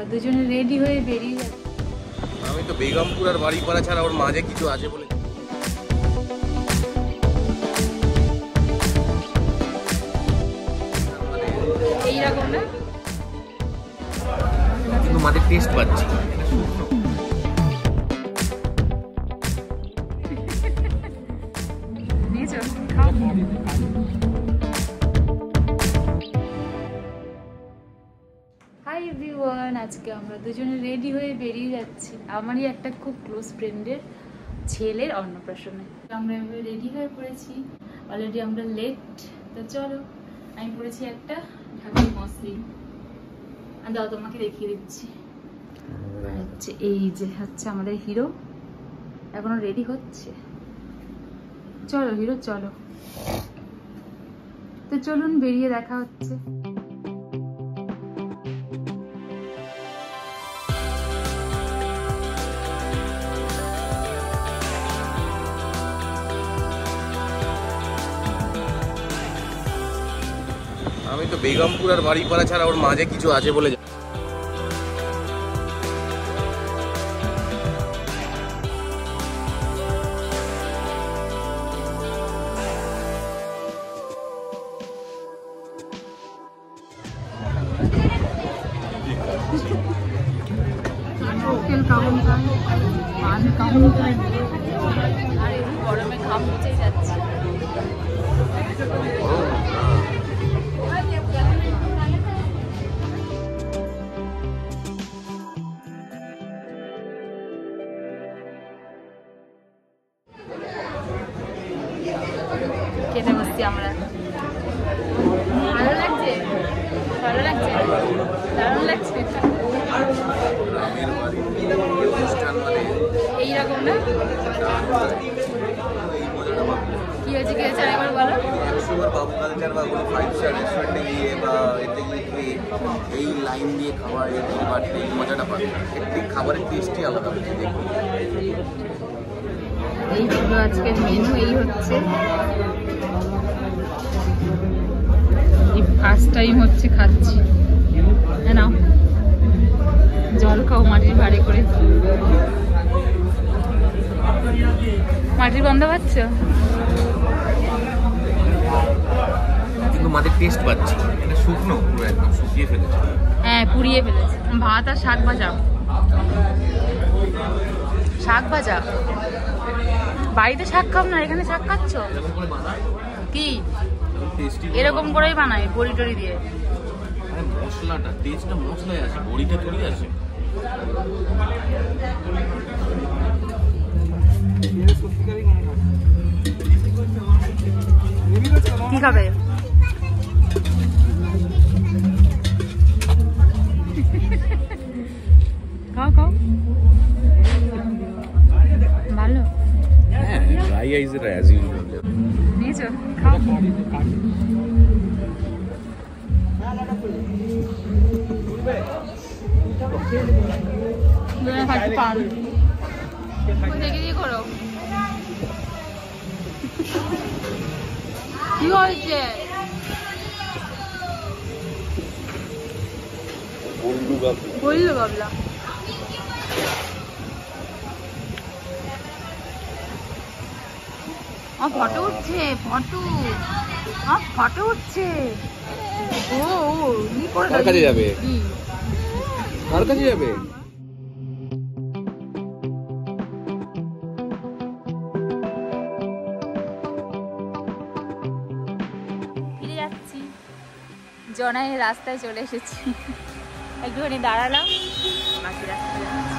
আমরা দুজনে রেডি হয়ে বেরিয়ে যাচ্ছি। আমি তো বেগমপুর আর বাড়িপাড়া ছাড়া ওর মাঝে কিছু আছে বলে এইরকম না, কিন্তু মাঝে টেস্ট পাচ্ছি। হাই এভরিওয়ান, আজকে আমরা দুজনে রেডি হয়ে বেরিয়ে যাচ্ছি আমারই একটা খুব ক্লোজ ফ্রেন্ডের ছেলের অন্নপ্রাশনে। আমরা এভাবে রেডি হয়ে পড়েছি, অলরেডি আমরা লেট। তো চলো, আমি পড়েছি একটা ঢাকাই মসলিন, দাও তোমাকে দেখিয়ে দিচ্ছি। হচ্ছে এই যে হচ্ছে আমাদের হিরো, এখনো রেডি হচ্ছে। চলো হিরো চলো, তো চলুন বেরিয়ে দেখা হচ্ছে। আমি তো বেগমপুর আর বাড়িপাড়া ছাড়া ওর মাঝে কিছু আছে বলে গরমে ঘাম মুছে যাচ্ছে। খেতে বসছি আমরা, ভালো লাগছে, ভালো লাগছে, দারুণ লাগছে। এইরকম না, কি হয়েছে কি হয়েছে আরেকবার বলো। বাবু কালচার বা কোনো 5 স্টার রেস্টুরেন্টে গিয়ে বা এতে গিয়ে এই লাইন দিয়ে খাওয়া, এই বাড়িতে এই মজাটা পাবে। একটি খাবারের টেস্টই আলাদা হচ্ছে। দেখুন এই ছিল আজকের মেনু, এই হচ্ছে এই ফার্স্ট টাইম হচ্ছে খাচ্ছি। নাও জল খাও মাটির ভাড়ে করে। মাটির গন্ধ পাচ্ছ? কিন্তু মাটির টেস্ট পাচ্ছি। এটা শুকনো, পুরো একদম শুকিয়ে ফেলেছে। হ্যাঁ পুড়িয়ে ফেলেছে। ভাত আর শাক ভাজা, শাক ভাজা। বাড়িতে শাক খাও না, এখানে শাক খাচ্ছ কি? এরকম করেই বানাই বড়ি টড়ি দিয়ে। মশলাটা টেস্টটা মশলায় আছে, বড়িটা থুড়ি আছে। কি খাবে? খাও খাও, ভালো। হ্যাঁ, ড্রাই আইসের অ্যাজ ইউজুয়াল নিয়েছো, খাও। করো কি হয়েছে? বললো বাবলা ফটো উঠছে, ফটো ফটো উঠছে। ও কার কাছে যাবে? কার কাছে যাবে? ফিরে যাচ্ছি, জনাই রাস্তায় চলে এসেছি। একটুখানি দাঁড়ালাম, বাকি রাস্তায়